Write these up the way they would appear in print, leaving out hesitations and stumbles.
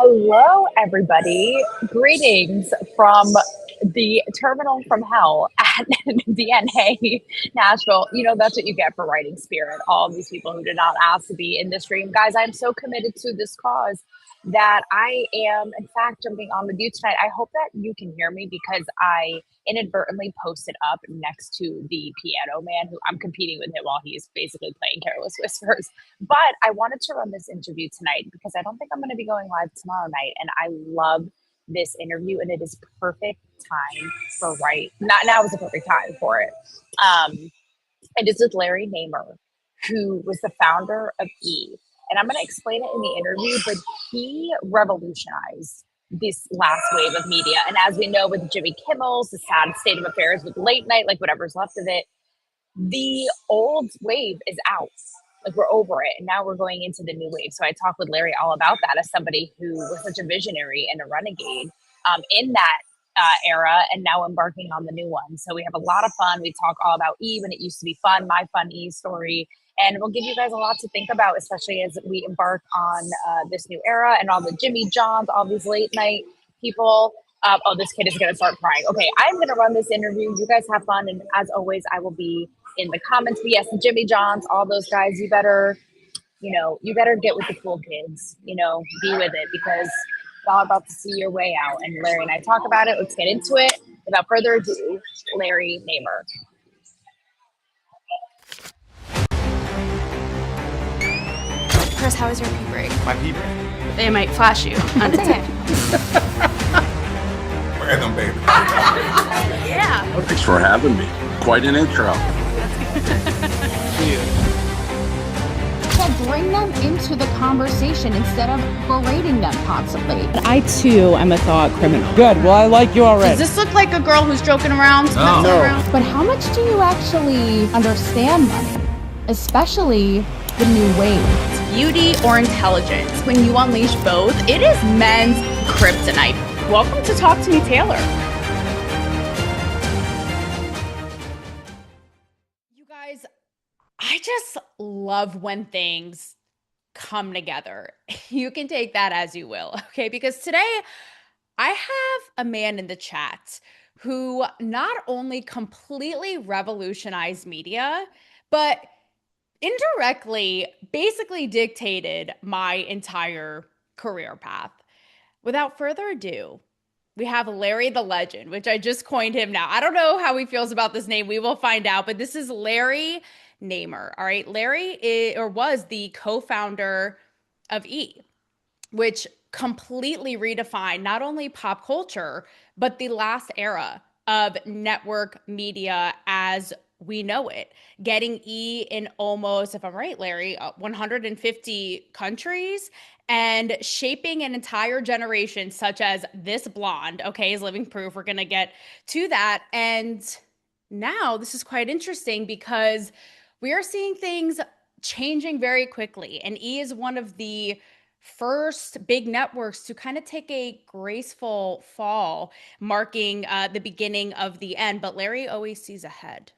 Hello, everybody. Greetings from the terminal from hell at DNA Nashville. You know, that's what you get for writing Spirit. All of these people who did not ask to be in this stream. Guys, I'm so committed to this cause that I am, in fact, jumping on with you tonight. I hope that you can hear me because I inadvertently posted up next to the piano man who I'm competing with him while he's basically playing Careless Whispers. But I wanted to run this interview tonight because I don't think I'm going to be going live tomorrow night. And I love this interview, and it is perfect time for Not now is the perfect time for it. And it's with Larry Namer, who was the founder of E. And I'm going to explain it in the interview, but he revolutionized this last wave of media. And as we know, with Jimmy Kimmel's, the sad state of affairs with late night, like whatever's left of it, the old wave is out. Like we're over it. And now we're going into the new wave. So I talked with Larry all about that as somebody who was such a visionary and a renegade in that era and now embarking on the new one. So we have a lot of fun. We talk all about E when it used to be fun, my fun E story. And we'll give you guys a lot to think about, especially as we embark on this new era and all the Jimmy Johns, all these late night people. Oh, this kid is going to start crying. Okay, I'm going to run this interview. You guys have fun. And as always, I will be in the comments. But yes, the Jimmy Johns, all those guys, you better get with the cool kids, be with it because it's all about to see your way out. And Larry and I talk about it. Let's get into it. Without further ado, Larry Namer. Chris, how was your pee break? My pee break? They might flash you on TikTok. Random baby. Yeah. Well, thanks for having me. Quite an intro. So bring them into the conversation instead of berating them constantly. I too am a thought criminal. Good. Well, I like you already. Does this look like a girl who's joking around? No. But how much do you actually understand money? Especially the new wave. Beauty or intelligence? When you unleash both, it is men's kryptonite. Welcome to Talk to Me, Taylor. You guys, I just love when things come together. You can take that as you will, okay? Because today I have a man in the chat who not only completely revolutionized media, but indirectly basically dictated my entire career path. Without further ado, we have Larry the Legend, which I just coined him now. I don't know how he feels about this name. We will find out, but this is Larry Namer. All right. Larry was the co-founder of E, which completely redefined not only pop culture, but the last era of network media as we know it, getting E in almost, if I'm right, Larry, 150 countries and shaping an entire generation such as this blonde, okay, is living proof. We're going to get to that. And now this is quite interesting because we are seeing things changing very quickly. And E is one of the first big networks to kind of take a graceful fall, marking the beginning of the end. But Larry always sees ahead.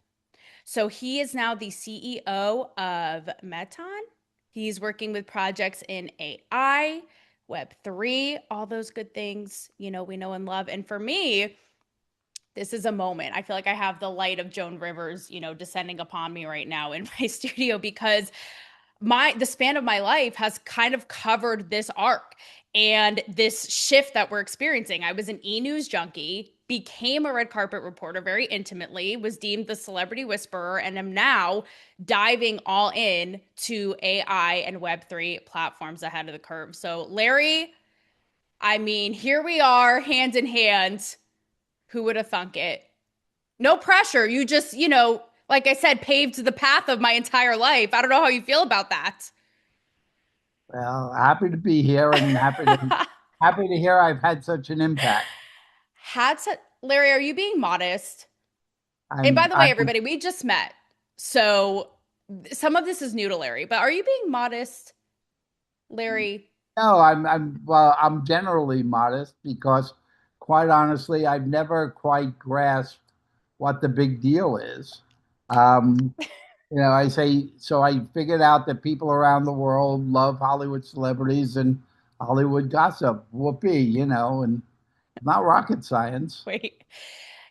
So he is now the CEO of Meton. He's working with projects in AI, Web3, all those good things, we know and love. And for me, this is a moment. I feel like I have the light of Joan Rivers, descending upon me right now in my studio because the span of my life has kind of covered this arc and this shift that we're experiencing. I was an E-News junkie, became a red carpet reporter very intimately, was deemed the celebrity whisperer, and am now diving all in to AI and Web3 platforms ahead of the curve. So Larry, here we are, hand in hand. Who would have thunk it? No pressure. You just, like I said, paved the path of my entire life. I don't know how you feel about that. Well, happy to be here and happy to hear I've had such an impact. Larry, are you being modest? And by the way, everybody, we just met. So some of this is new to Larry, but are you being modest, Larry? No, I'm generally modest because quite honestly, I've never quite grasped what the big deal is. I figured out that people around the world love Hollywood celebrities, and Hollywood gossip, whoopee, and not rocket science. Wait,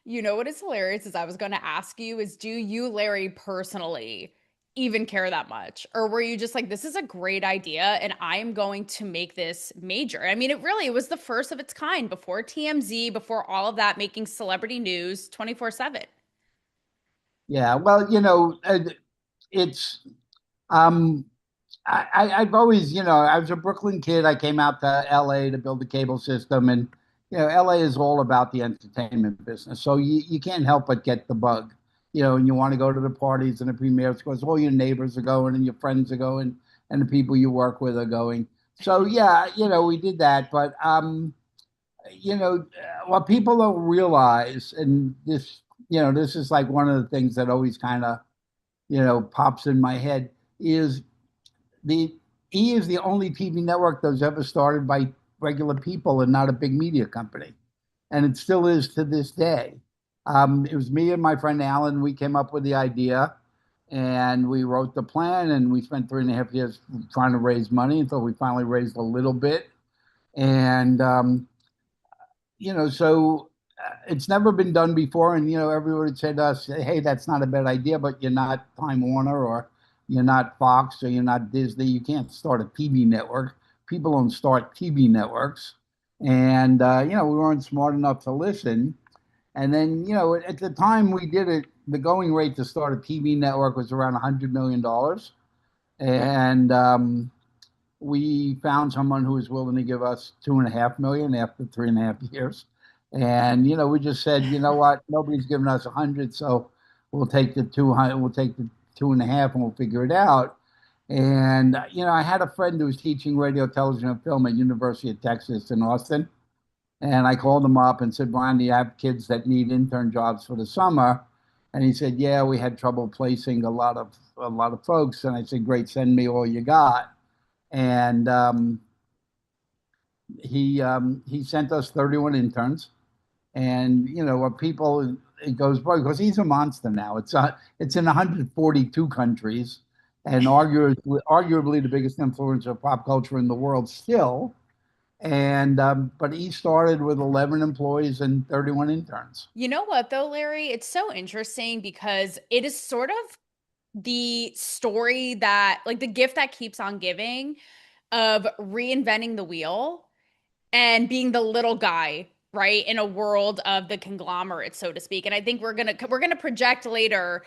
you know what is hilarious is I was going to ask you is do you, Larry, personally even care that much? Or were you just like, this is a great idea and I am going to make this major? I mean, it was the first of its kind before TMZ, before all of that, making celebrity news 24/7. Yeah, well, it's um I've always, I was a Brooklyn kid. I came out to LA to build the cable system, and LA is all about the entertainment business. So you can't help but get the bug, and you want to go to the parties and the premieres because all your neighbors are going and your friends are going and the people you work with are going. So yeah, we did that, but what people don't realize, and this is like one of the things that always kind of, pops in my head is the E is the only TV network that was ever started by regular people and not a big media company, and it still is to this day. It was me and my friend Alan. We came up with the idea, and we wrote the plan, and we spent 3.5 years trying to raise money until we finally raised a little bit. And so it's never been done before. And, everyone would say to us, hey, that's not a bad idea, but you're not Time Warner or you're not Fox or you're not Disney. You can't start a TV network. People don't start TV networks. And, we weren't smart enough to listen. And then, at the time we did it, the going rate to start a TV network was around $100 million. And we found someone who was willing to give us 2.5 million after 3.5 years. And, we just said, you know what, nobody's giving us 100, so we'll take the 200, we'll take the 2.5 and we'll figure it out. And, I had a friend who was teaching radio, television, and film at University of Texas in Austin. And I called him up and said, Brian, do you have kids that need intern jobs for the summer? And he said, yeah, we had trouble placing a lot of folks. And I said, great, send me all you got. And he sent us 31 interns. And what people, it goes by because he's a monster now. It's in 142 countries, and arguably the biggest influencer of pop culture in the world still. And but he started with 11 employees and 31 interns. You know what, though, Larry? It's so interesting because it is sort of the story that, like, the gift that keeps on giving of reinventing the wheel and being the little guy, right, in a world of the conglomerate, so to speak. And I think we're gonna project later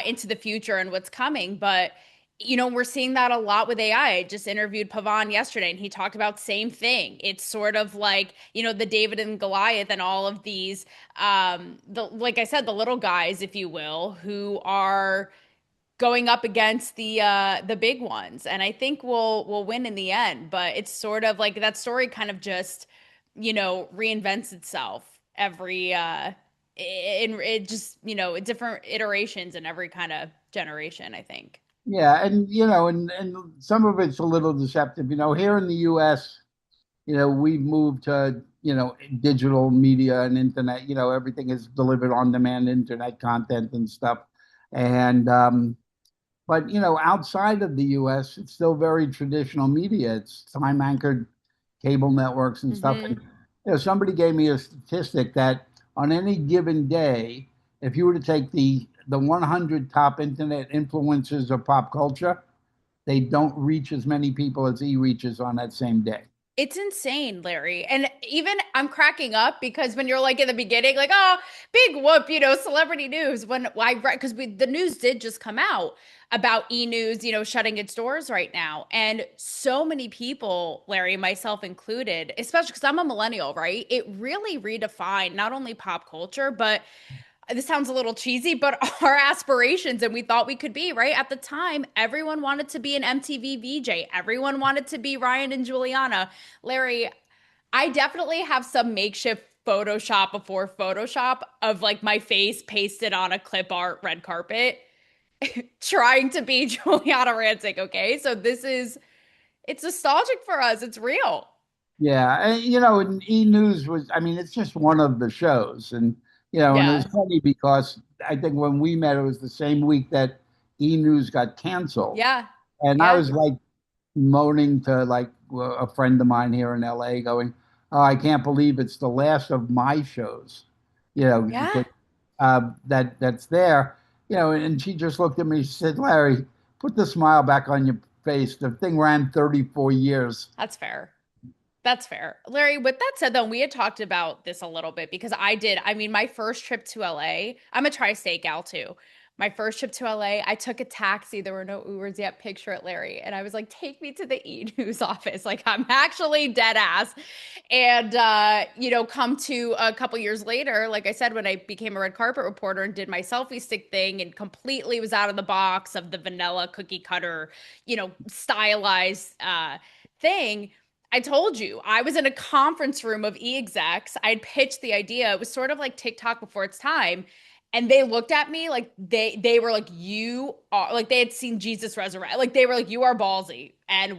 into the future and what's coming, but we're seeing that a lot with AI. I just interviewed Pavan yesterday and he talked about same thing. It's sort of like, the David and Goliath and all of these, like I said, the little guys, if you will, who are going up against the big ones. And I think we'll win in the end. But it's sort of like that story kind of just, reinvents itself every in it just, different iterations in every kind of generation, I think. Yeah, and and some of it's a little deceptive. Here in the US, we've moved to, digital media and internet, everything is delivered on demand internet content and stuff. And but outside of the US, it's still very traditional media. It's time anchored cable networks and stuff. And somebody gave me a statistic that on any given day, if you were to take the 100 top internet influencers of pop culture, they don't reach as many people as E reaches on that same day. It's insane, Larry. And even I'm cracking up because when you're like in the beginning, like, oh, big whoop, celebrity news. When I read, because the news did just come out about E News, shutting its doors right now. And so many people, Larry, myself included, especially because I'm a millennial, right? It really redefined not only pop culture, but this sounds a little cheesy, but our aspirations and we thought we could be, right? At the time, everyone wanted to be an MTV VJ. Everyone wanted to be Ryan and Juliana. Larry, I definitely have some makeshift Photoshop before Photoshop of like my face pasted on a clip art red carpet trying to be Juliana Rancic, okay? So it's nostalgic for us. It's real. Yeah, and and E News was, I mean, it's just one of the shows. And and it was funny because I think when we met, it was the same week that E News got canceled. Yeah. And I was like moaning to like a friend of mine here in LA going, "Oh, I can't believe it's the last of my shows," Yeah. because that's there, And she just looked at me. She said, "Larry, put the smile back on your face. The thing ran 34 years." That's fair. That's fair. Larry, with that said, though, we had talked about this a little bit because I mean, my first trip to LA, I'm a tri-state gal too. My first trip to LA, I took a taxi. There were no Ubers yet. Picture it, Larry. And I was like, take me to the E! News office. Like, I'm actually dead ass. And, come to a couple years later, like I said, when I became a red carpet reporter and did my selfie stick thing and completely was out of the box of the vanilla cookie cutter, stylized thing. I told you, I was in a conference room of e-execs. I'd pitched the idea. It was sort of like TikTok before its time. And they looked at me like they were like, you are like they had seen Jesus resurrect. Like they were like, you are ballsy. And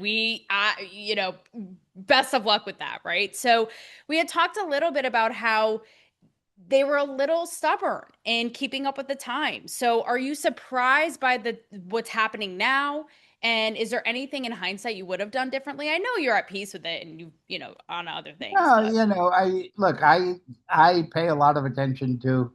best of luck with that, right? So we had talked a little bit about how they were a little stubborn in keeping up with the time. So are you surprised by what's happening now? And is there anything in hindsight you would have done differently? I know you're at peace with it and on other things, No, but I pay a lot of attention to,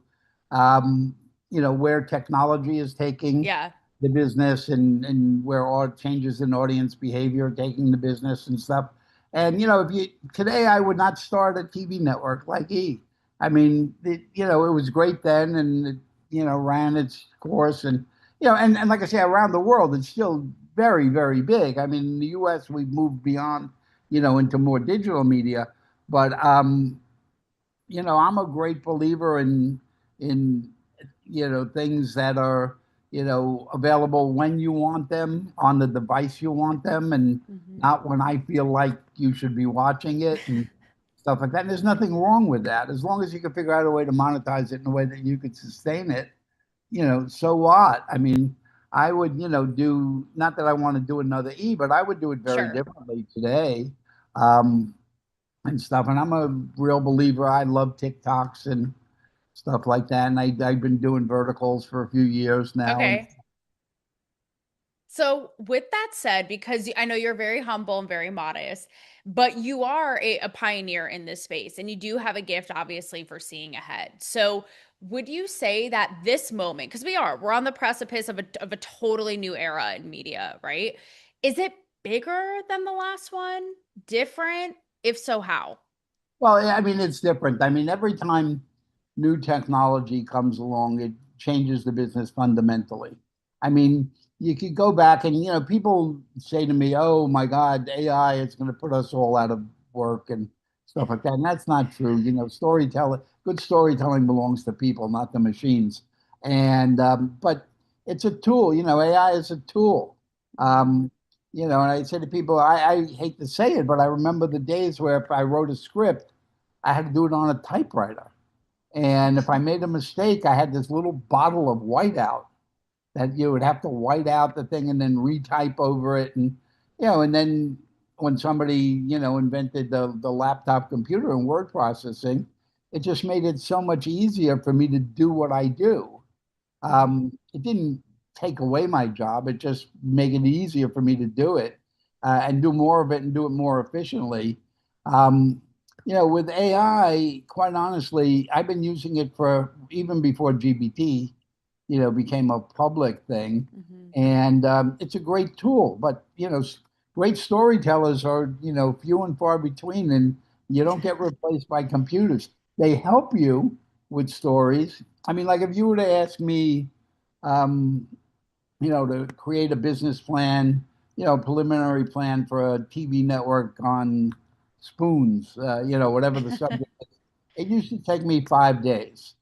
where technology is taking yeah, the business and where all changes in audience behavior are taking the business and stuff. And if you today, I would not start a TV network like E. I mean, it was great then, and it, ran its course, and and like I say, around the world, it's still very, very big. I mean, in the U.S., we've moved beyond, into more digital media, but I'm a great believer in things that are available when you want them on the device you want them, and hmm not when I feel like you should be watching it and stuff like that. And there's nothing wrong with that as long as you can figure out a way to monetize it in a way that you could sustain it. So what? I mean, I would, do not that I want to do another E, but I would do it very sure. differently today. Um, and stuff. And I'm a real believer. I love TikToks and stuff like that. And I've been doing verticals for a few years now. And Okay. So, with that said, because I know you're very humble and very modest, but you are a pioneer in this space and you do have a gift, obviously, for seeing ahead. So, would you say that this moment, because we're on the precipice of a totally new era in media, right? Is it bigger than the last one? Different? If so, how? well, yeah, I mean, it's different. I mean, every time new technology comes along, it changes the business fundamentally. I mean, you could go back and, people say to me, "Oh my God, AI is going to put us all out of work and stuff like that." And that's not true. Good storytelling belongs to people, not the machines. And, but it's a tool, AI is a tool. Mhm. Um, and I say to people, I hate to say it, but I remember the days where if I wrote a script, I had to do it on a typewriter. And if I made a mistake, I had this little bottle of whiteout that you would have to white out the thing and then retype over it. And then when somebody, invented the laptop computer and word processing, it just made it so much easier for me to do what I do. It didn't take away my job. It just made it easier for me to do it and do more of it and do it more efficiently. Um, with AI, quite honestly, I've been using it for even before GBT, became a public thing. Mhm. And it's a great tool, but, great storytellers are, few and far between, and you don't get replaced by computers. They help you with stories. I mean, like if you were to ask me, um, to create a business plan, preliminary plan for a TV network on spoons, whatever the subject is, it used to take me 5 days.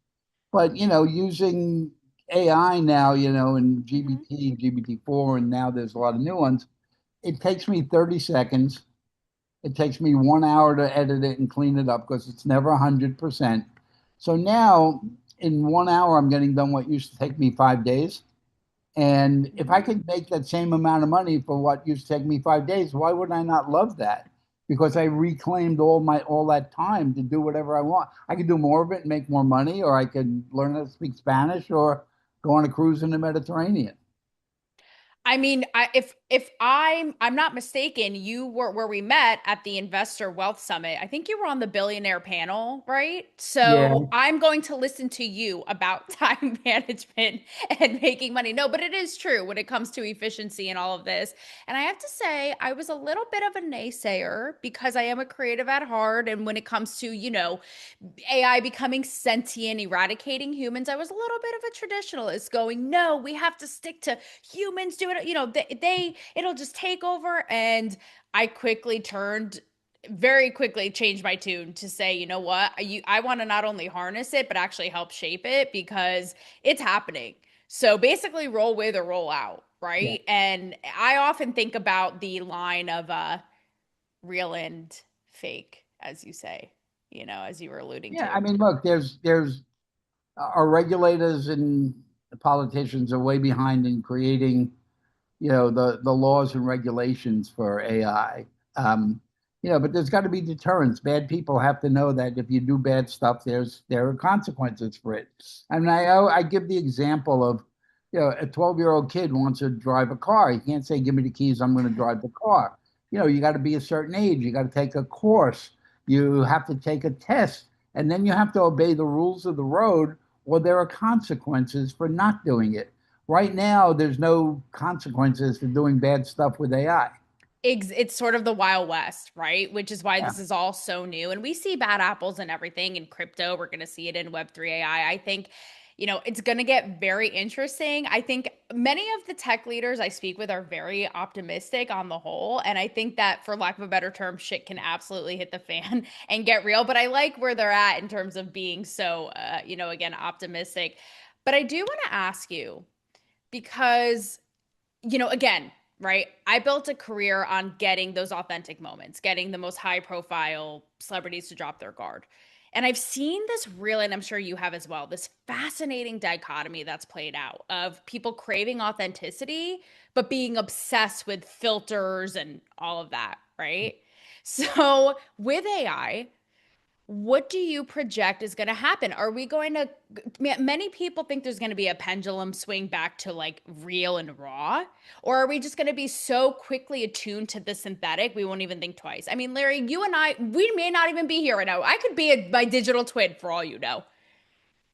But, using AI now, and Mhm. GBT, GPT-4, and now there's a lot of new ones, it takes me 30 seconds. It takes me 1 hour to edit it and clean it up because it's never 100%. So now, in 1 hour, I'm getting done what used to take me 5 days. And if I Mhm. could make that same amount of money for what used to take me 5 days, why would I not love that? Because I reclaimed all that time to do whatever I want. I could do more of it and make more money, or I could learn how to speak Spanish or go on a cruise in the Mediterranean. I mean, if I'm not mistaken, you were where we met at the Investor Wealth Summit. I think you were on the billionaire panel, right? Yeah. So I'm going to listen to you about time management and making money. No, but it is true when it comes to efficiency and all of this. And I have to say, I was a little bit of a naysayer because I am a creative at heart. And when it comes to, AI becoming sentient, eradicating humans, I was a little bit of a traditionalist going, no, we have to stick to humans do it, it'll just take over. And I very quickly changed my tune to say, you know what, I want to not only harness it, but actually help shape it because it's happening. So basically roll with or roll out, Yeah. right? And I often think about the line of real and fake, as you say, as you were alluding Yeah. I to. mean, look, there's our regulators and the politicians are way behind in creating, the laws and regulations for AI. Um, but there's got to be deterrence. Bad people have to know that if you do bad stuff, there are consequences for it. I mean, I give the example of, a 12-year-old kid wants to drive a car. He can't say, "Give me the keys, I'm going to drive the car." You got to be a certain age. You got to take a course. You have to take a test, and then you have to obey the rules of the road, or there are consequences for not doing it. Right now, there's no consequences for doing bad stuff with AI. It's sort of the Wild West, right? Which is why Yeah. this is all so new. And we see bad apples and everything in crypto. We're going to see it in Web3 AI. I think, it's going to get very interesting. I think many of the tech leaders I speak with are very optimistic on the whole. And I think that, for lack of a better term, shit can absolutely hit the fan and get real. But I like where they're at in terms of being so, again, optimistic. But I do want to ask you because again, right? I built a career on getting those authentic moments, getting the most high profile celebrities to drop their guard. And I've seen this really, and I'm sure you have as well, this fascinating dichotomy that's played out of people craving authenticity, but being obsessed with filters and all of that, right? So with AI, what do you project is going to happen? Are we going to, many people think there's going to be a pendulum swing back to like real and raw, or are we just going to be so quickly attuned to the synthetic we won't even think twice? I mean, Larry, you and I, we may not even be here right now. I could be my digital twin for all you know.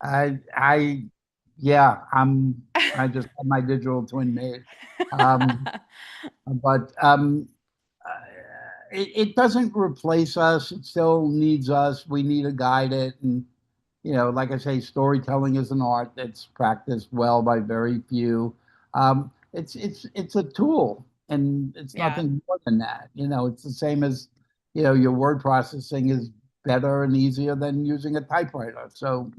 I, yeah, I just had my digital twin made. Um, but uh, it doesn't replace us. It still needs us. We need to guide it. And, like I say, storytelling is an art that's practiced well by very few. It's a tool, and it's Yeah. nothing more than that. It's the same as, your word processing is better and easier than using a typewriter. So,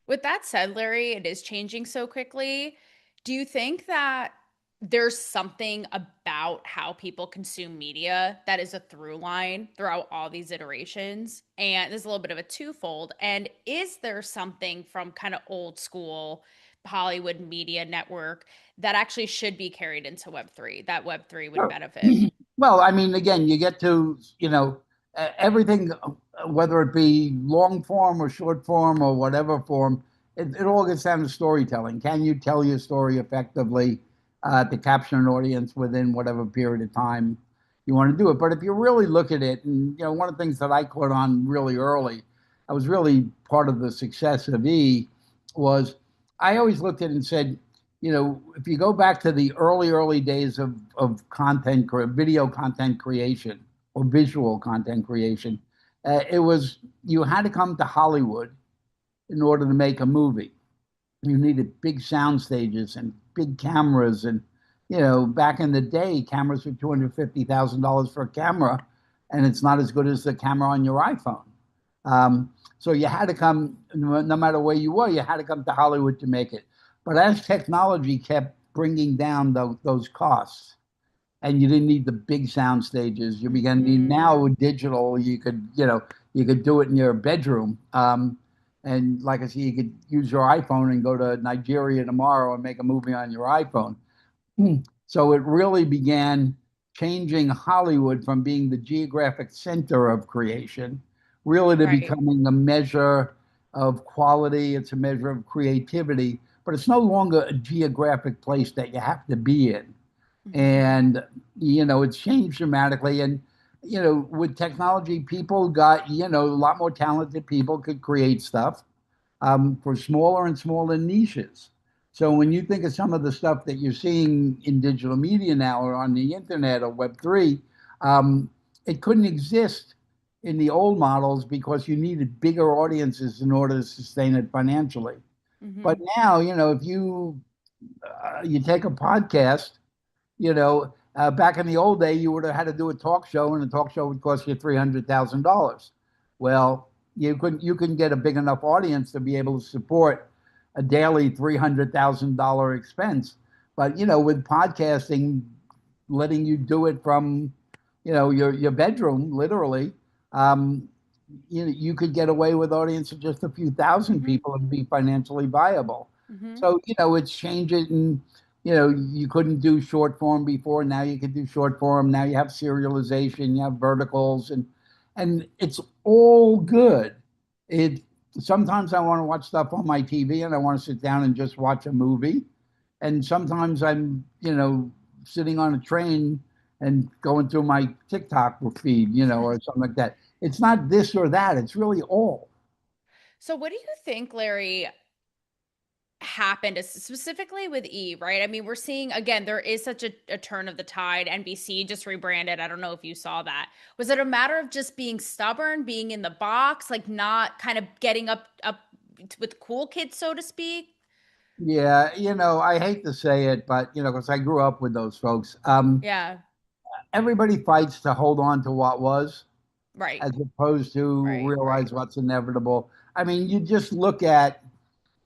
With that said, Larry, it is changing so quickly. Do you think that there's something about how people consume media that is a through line throughout all these iterations? And there's a little bit of a twofold. And is there something from kind of old school Hollywood media network that actually should be carried into Web3, that Web3 would Sure. benefit? Well, I mean, again, you get to, everything, whether it be long form or short form or whatever form, it all gets down to storytelling. Can you tell your story effectively to capture an audience within whatever period of time you want to do it? But if you really look at it, and, one of the things that I caught on really early, I was really part of the success of was I always looked at it and said, if you go back to the early days of video content creation or visual content creation, it was you had to come to Hollywood in order to make a movie. You needed big sound stages and big cameras, and back in the day, cameras were $250,000 for a camera, and it's not as good as the camera on your iPhone. So you had to come, no matter where you were, you had to come to Hollywood to make it. But as technology kept bringing down those costs, and you didn't need the big sound stages, you began to need now with digital. You could do it in your bedroom, and like I said, you could use your iPhone and go to Nigeria tomorrow and make a movie on your iPhone. So it really began changing Hollywood from being the geographic center of creation, really to Right. becoming a measure of quality. It's a measure of creativity, but it's no longer a geographic place that you have to be in. Mhm. And, it's changed dramatically. And, with technology, people got, a lot more talented people could create stuff for smaller and smaller niches. So when you think of some of the stuff that you're seeing in digital media now or on the internet or Web3, um, it couldn't exist in the old models because you needed bigger audiences in order to sustain it financially. But Mhm. now, if you take a podcast, back in the old day, you would have had to do a talk show, and a talk show would cost you $300,000. Well, you couldn't get a big enough audience to be able to support a daily $300,000 expense. But with podcasting, letting you do it from your bedroom, literally, um, you could get away with audience of just a few thousand Mhm. people and be financially viable. Mhm. So it's changing. And you couldn't do short form before. Now you can do short form. Now you have serialization, you have verticals, and it's all good. It Sometimes I want to watch stuff on my TV and I want to sit down and just watch a movie. And sometimes I'm, sitting on a train and going through my TikTok feed, or something like that. It's not this or that. It's really all. So what do you think, Larry, happened specifically with E, right? I mean, we're seeing again, there is such a turn of the tide. NBC just rebranded. I don't know if you saw that. Was it a matter of just being stubborn, being in the box, like not kind of getting up with cool kids, so to speak? Yeah, I hate to say it, but because I grew up with those folks. Yeah, Everybody fights to hold on to what was, right, as opposed to right. realize what's inevitable. I mean, you just look at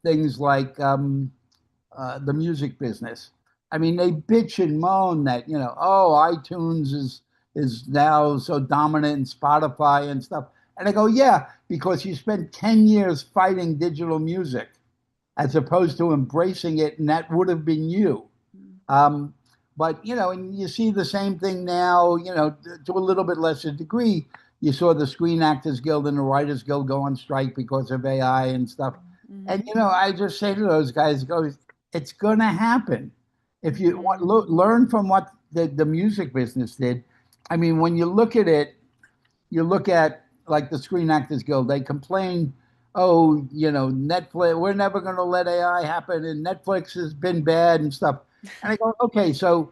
things like the music business. I mean, they bitch and moan that oh, iTunes is now so dominant in Spotify and stuff, and I go, yeah, because you spent 10 years fighting digital music as opposed to embracing it, and that would have been you. Um, but and you see the same thing now. To a little bit lesser degree. You saw the Screen Actors Guild and the Writers Guild go on strike because of AI and stuff. And Mm-hmm. I just say to those guys, "Go, it's going to happen. If you Mm-hmm. learn from what the music business did. I mean, when you look at it, you look at like the Screen Actors Guild. They complain, oh, Netflix. We're never going to let AI happen, and Netflix has been bad and stuff. And I go, okay, so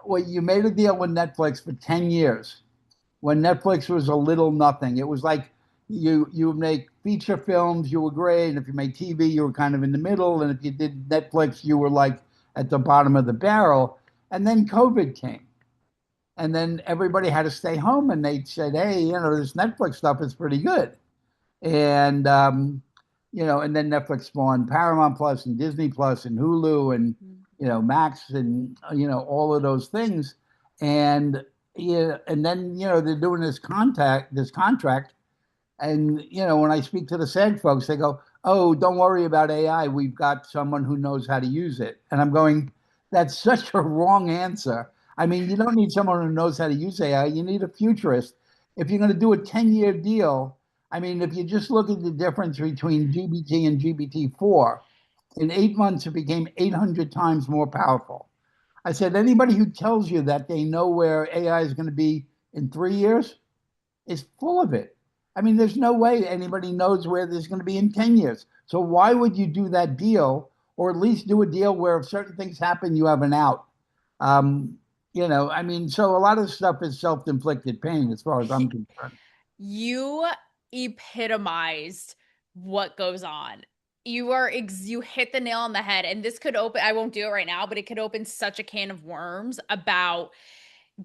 well, you made a deal with Netflix for 10 years when Netflix was a little nothing. It was like you make feature films, you were great, and if you made TV, you were kind of in the middle, and if you did Netflix, you were like at the bottom of the barrel. And then COVID came, and then everybody had to stay home, and they said, "Hey, this Netflix stuff is pretty good." And and then Netflix spawned Paramount Plus and Disney Plus and Hulu and Max and all of those things. And yeah, and then they're doing this contract, and when I speak to the SAG folks, they go, "Oh, don't worry about AI. We've got someone who knows how to use it." And I'm going, "That's such a wrong answer. I mean, you don't need someone who knows how to use AI. You need a futurist. If you're going to do a 10-year deal, I mean, if you just look at the difference between GBT and GBT4, in 8 months it became 800 times more powerful." I said, anybody who tells you that they know where AI is going to be in 3 years is full of it. I mean, there's no way anybody knows where there's going to be in 10 years. So why would you do that deal, or at least do a deal where if certain things happen, you have an out? Um, I mean, so a lot of stuff is self-inflicted pain as far as I'm concerned. You epitomized what goes on. You hit the nail on the head, and this could open, I won't do it right now, but it could open such a can of worms about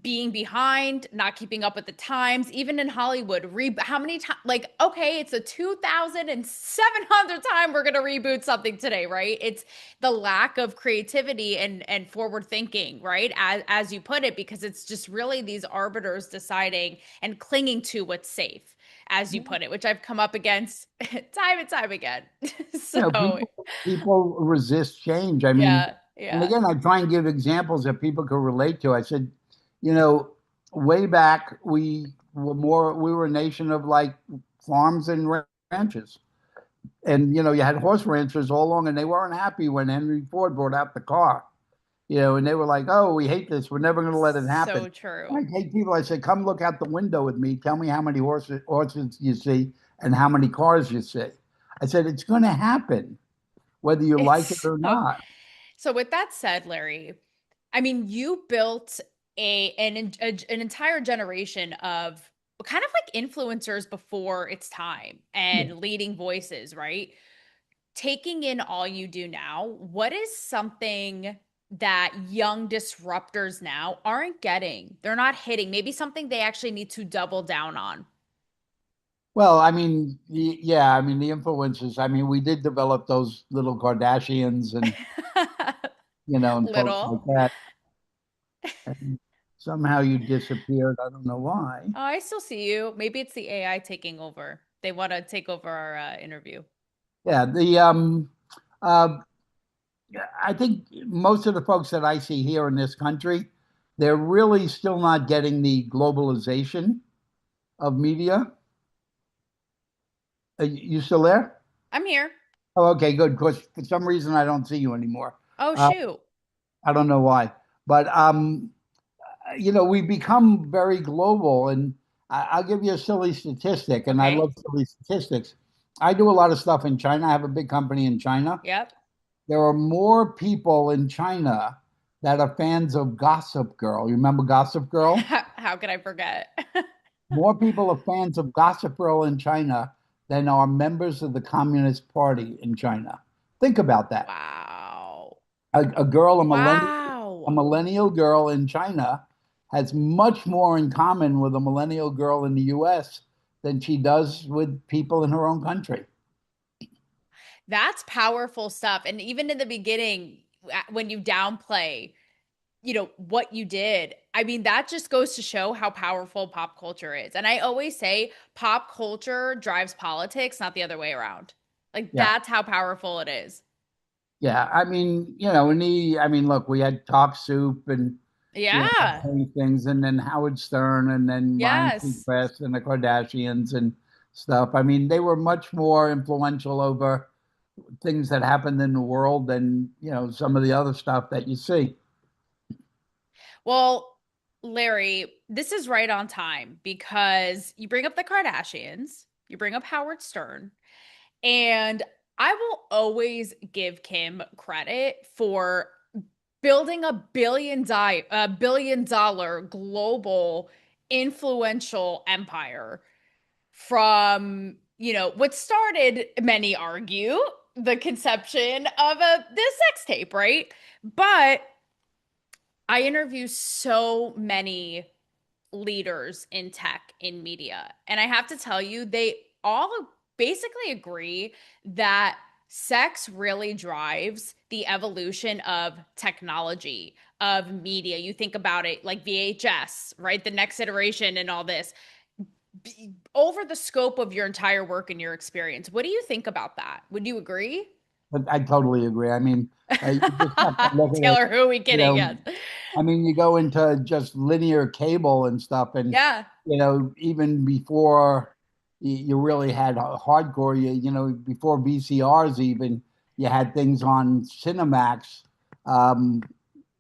being behind, not keeping up with the times, even in Hollywood. How many times? Like, okay, it's a 2,700th time we're gonna reboot something today, right? It's the lack of creativity and forward thinking, right? As you put it, because it's just really these arbiters deciding and clinging to what's safe, as you put it, which I've come up against time and time again. So, People resist change. I mean, yeah, and yeah. again, I try and give examples that people could relate to. I said, you know, way back we were a nation of like farms and ranches. And you had horse ranchers all along, and they weren't happy when Henry Ford brought out the car. And they were like, "Oh, we hate this. We're never going to let it happen." So true. I take people. I said, "Come look out the window with me. Tell me how many horses you see and how many cars you see." I said, "It's going to happen, whether you like it It's or not." so with that said, Larry, I mean, you built an entire generation of kind of like influencers before its time Yeah. and leading voices, right? Taking in all you do now, what is something that young disruptors now aren't getting? They're not hitting. Maybe something they actually need to double down on. Well, I mean, yeah, I mean the influencers. I mean, we did develop those little Kardashians and and folks like Little. that. And somehow you disappeared. I don't know why. Oh, I still see you. Maybe it's the AI taking over. They want to take over our interview. Yeah, uh, I think most of the folks that I see here in this country, they're really still not getting the globalization of media. You still there? I'm here. Oh, okay, good. Because for some reason I don't see you anymore. Oh, Uh, shoot. I don't know why, but we've become very global, and I'll give you a silly statistic, and I Okay. love silly statistics. I do a lot of stuff in China. I have a big company in China. Yep. There are more people in China that are fans of Gossip Girl. You remember Gossip Girl? How could I forget? More people are fans of Gossip Girl in China than are members of the Communist Party in China. Think about that. Wow. A girl, a Wow. millennial girl in China has much more in common with a millennial girl in the US than she does with people in her own country. That's powerful stuff. And even in the beginning, when you downplay, what you did, I mean, that just goes to show how powerful pop culture is. And I always say pop culture drives politics, not the other way around. Like, Yeah. that's how powerful it is. Yeah. I mean, look, we had Talk Soup and Yeah. things, and then Howard Stern, and then Ryan Yes. Seacrest, and the Kardashians and stuff. I mean, they were much more influential over things that happened in the world than some of the other stuff that you see. Well, Larry, this is right on time because you bring up the Kardashians, you bring up Howard Stern, and I will always give Kim credit for building a billion dollar global influential empire from, what started, many argue, the conception of this sex tape, right? But I interview so many leaders in tech, in media, and I have to tell you, they all basically agree that sex really drives the evolution of technology, of media. You think about it like VHS, right? The next iteration and all this. Over the scope of your entire work and your experience, what do you think about that? Would you agree? But I totally agree. I mean, you just have to look at it. Taylor, who are we You kidding? know, Yes. I mean, you go into just linear cable and stuff, and Yeah. even before you really had hardcore, before VCRs, even you had things on Cinemax, um,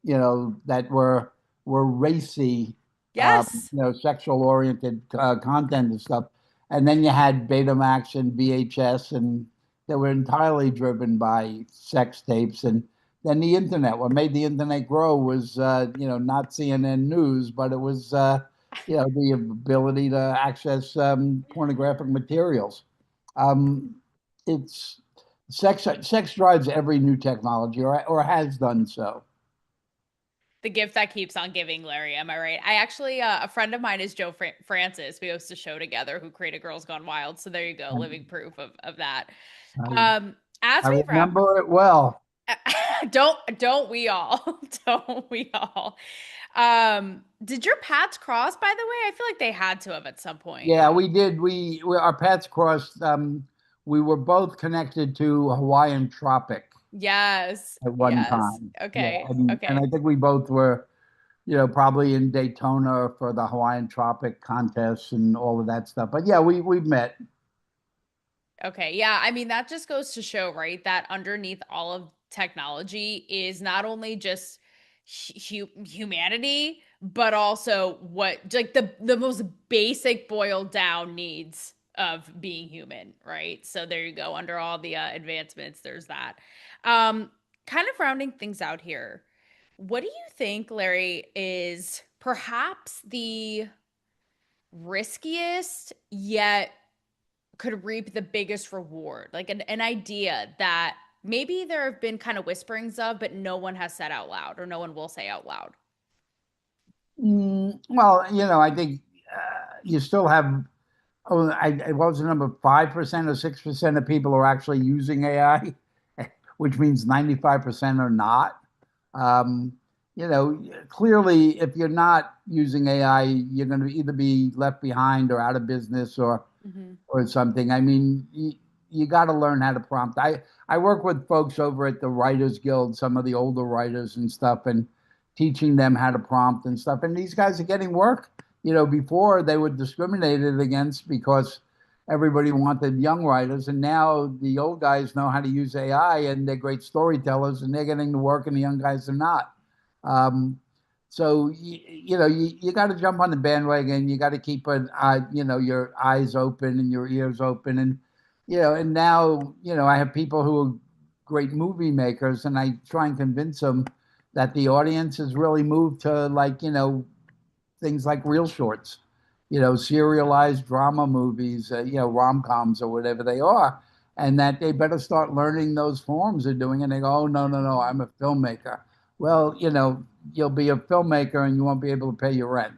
that were racy, Yes. sexual oriented content and stuff. And then you had Betamax and VHS, and they were entirely driven by sex tapes. And then the internet. What made the internet grow was, not CNN News, but it was, the ability to access pornographic materials. Um, it's sex drives every new technology, or has done so. The gift that keeps on giving, Larry. Am I right? I actually, a friend of mine is Joe Francis. We host a show together who created Girls Gone Wild. So there you go, living proof of that. I, As I we wrap, remember it well. don't we all? Don't we all? Did your paths cross, by the way? I feel like they had to have at some point. Yeah, we did. Our paths crossed. We were both connected to Hawaiian Tropic Yes. at one Yes. time. Yeah, Okay. and Okay. I think we both were, probably in Daytona for the Hawaiian Tropic contests and all of that stuff. But yeah, we've met. Okay. Yeah. I mean, that just goes to show, right, that underneath all of technology is not only just humanity, but also what, like, the most basic boiled down needs of being human, right? So there you go. Under all the advancements, there's that. Kind of rounding things out here. What do you think, Larry, is perhaps the riskiest yet could reap the biggest reward? Like an idea that maybe there have been kind of whisperings of, but no one has said out loud or no one will say out loud. Well, I think you still have. Oh, what was the number? 5% or 6% of people are actually using AI, which means 95% are not. Um, Clearly, if you're not using AI, you're going to either be left behind or out of business or something. I mean, you got to learn how to prompt. I work with folks over at the Writers Guild, some of the older writers and stuff, and teaching them how to prompt and stuff. And these guys are getting work. Before they were discriminated against because everybody wanted young writers, and now the old guys know how to use AI and they're great storytellers, and they're getting to work, and the young guys are not. So you got to jump on the bandwagon. You got to keep your eyes open and your ears open, and now I have people who are great movie makers, and I try and convince them that the audience is really moved to things like real shorts, serialized drama movies, rom-coms or whatever they are, and that they better start learning those forms of doing it. And they go, oh, no, no, no, I'm a filmmaker. Well, you'll be a filmmaker and you won't be able to pay your rent.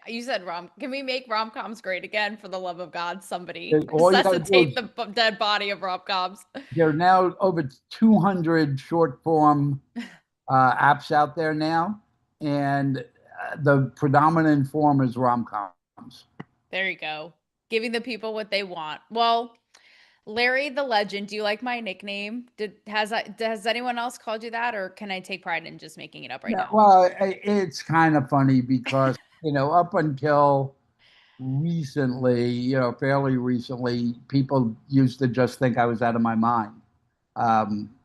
You said can we make rom-coms great again, for the love of God? Somebody All you gotta do resuscitate the dead body of rom-coms. There are now over 200 short form apps out there now, and the predominant form is rom-coms. There you go. Giving the people what they want. Well, Larry the Legend, do you like my nickname? Has anyone else called you that, or can I take pride in just making it up right now? Well, it's kind of funny because, up until recently, fairly recently, people used to just think I was out of my mind,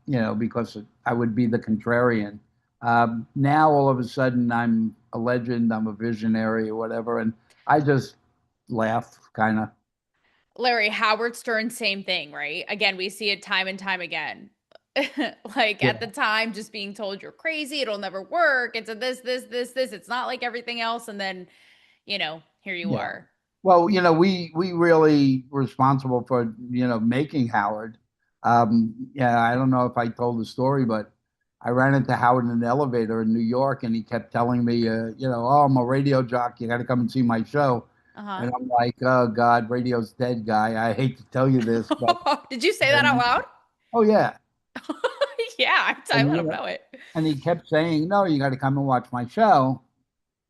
because I would be the contrarian. Now, all of a sudden, I'm a legend, I'm a visionary or whatever, and I just laugh, kind of. Larry, Howard Stern, same thing, right? Again, we see it time and time again. Like at the time, just being told you're crazy, it'll never work. It's a this. It's not like everything else. And then, here you are. Well, we really responsible for, making Howard. Yeah, I don't know if I told the story, but I ran into Howard in an elevator in New York, and he kept telling me, oh, I'm a radio jock. You got to come and see my show. And I'm like, oh God, radio's dead, guy. I hate to tell you this, but did you say that out loud? Oh yeah. Yeah, I let him know it. And he kept saying, no, you got to come and watch my show.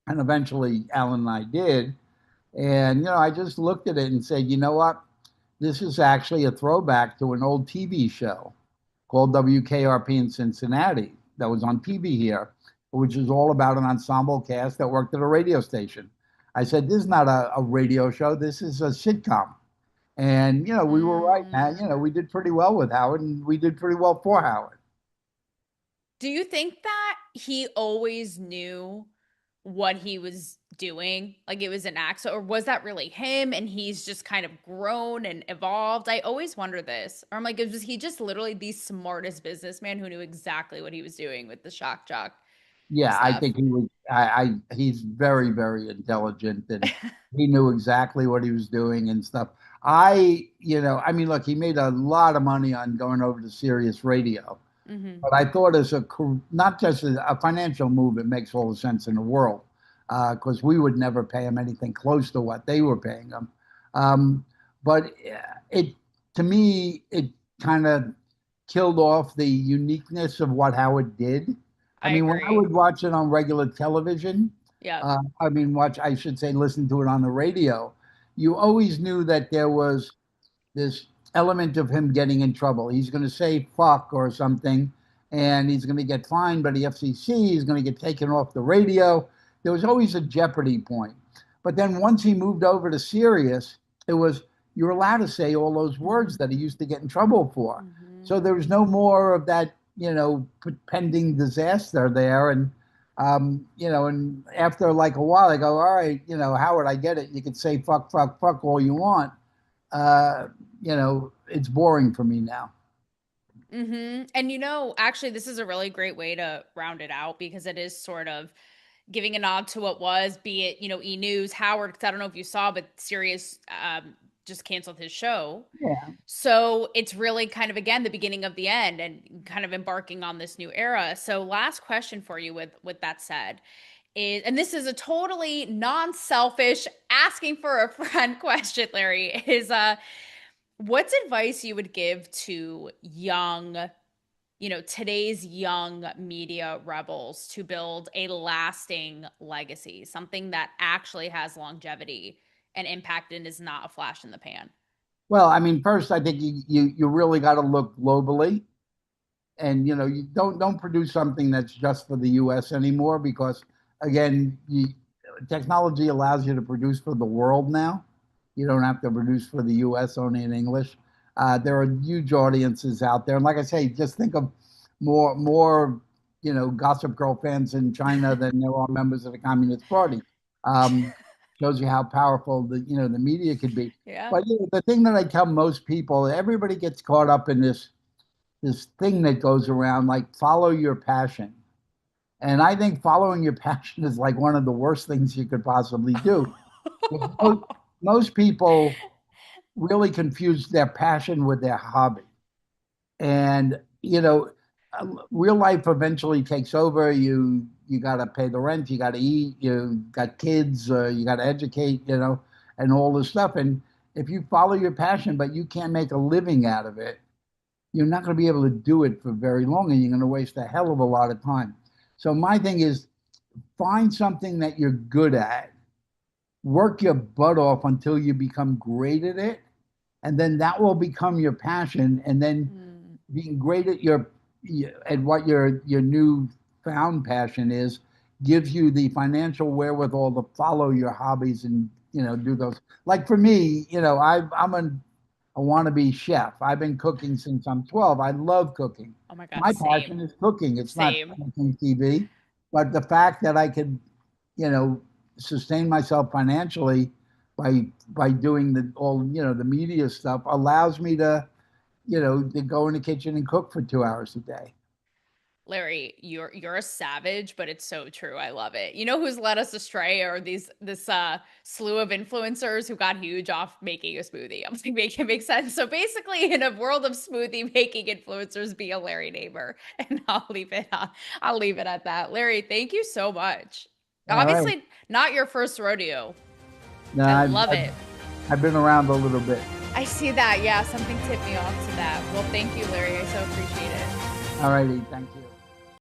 And eventually Alan and I did. And, I just looked at it and said, you know what? This is actually a throwback to an old TV show called WKRP in Cincinnati that was on TV here, which is all about an ensemble cast that worked at a radio station. I said, this is not a radio show. This is a sitcom. And, we were right, man. We did pretty well with Howard, and we did pretty well for Howard. Do you think that he always knew what he was doing? Like it was an accident, or was that really him and he's just kind of grown and evolved? I always wonder this. Or I'm like, was he just literally the smartest businessman who knew exactly what he was doing with the shock jock? Yeah, I think he was. He's very, very intelligent, and he knew exactly what he was doing and stuff. I mean, look, he made a lot of money on going over to Sirius Radio, but I thought as not just a financial move, it makes all the sense in the world, because we would never pay him anything close to what they were paying him. But to me, it kind of killed off the uniqueness of what Howard did. I mean, when I would watch it on regular television, I should say, listen to it on the radio, you always knew that there was this element of him getting in trouble. He's going to say fuck or something, and he's going to get fined by the FCC. He's going to get taken off the radio. There was always a jeopardy point. But then once he moved over to Sirius, it was, you're allowed to say all those words that he used to get in trouble for. Mhm. So there was no more of that, pending disaster there. And, and after like a while, I go, all right, Howard, I get it. You can say fuck, fuck, fuck all you want. It's boring for me now. And actually, this is a really great way to round it out because it is sort of giving a nod to what was, be it, E! News, Howard, because I don't know if you saw, but Sirius just canceled his show. Yeah. So it's really kind of, again, the beginning of the end and kind of embarking on this new era. So last question for you with that said is, and this is a totally non-selfish, asking for a friend question, Larry, is what's advice you would give to young, today's young media rebels to build a lasting legacy, something that actually has longevity and impact and is not a flash in the pan? Well, I mean, first, I think you really got to look globally, and you don't produce something that's just for the U.S. anymore because, again, technology allows you to produce for the world now. You don't have to produce for the U.S. only in English. There are huge audiences out there, and like I say, just think of more Gossip Girl fans in China than there are members of the Communist Party. Shows you how powerful the media could be. Yeah. But the thing that I tell most people, everybody gets caught up in this thing that goes around like follow your passion. And I think following your passion is like one of the worst things you could possibly do. Most people really confuse their passion with their hobby. And, real life eventually takes over. You got to pay the rent, you got to eat, you got kids, you got to educate, and all this stuff. And if you follow your passion, but you can't make a living out of it, you're not going to be able to do it for very long and you're going to waste a hell of a lot of time. So my thing is find something that you're good at, work your butt off until you become great at it, and then that will become your passion. And then being great at what your new found passion is gives you the financial wherewithal to follow your hobbies and do those. Like for me, I'm a wannabe chef. I've been cooking since I'm 12. I love cooking. Oh my God, My same. passion is cooking. It's Same. not making TV, but the fact that I could, sustain myself financially by doing the media stuff allows me to go in the kitchen and cook for 2 hours a day. Larry, you're a savage, but it's so true. I love it. You know who's led us astray are this slew of influencers who got huge off making a smoothie. I'm like, make it make sense. So basically, in a world of smoothie making influencers, be a Larry neighbor, and I'll leave it at that. Larry, thank you so much. All Obviously, right. not your first rodeo. No, I love it. I've been around a little bit. I see that. Yeah, something tipped me off to that. Well, thank you, Larry. I so appreciate it. All righty, thank you.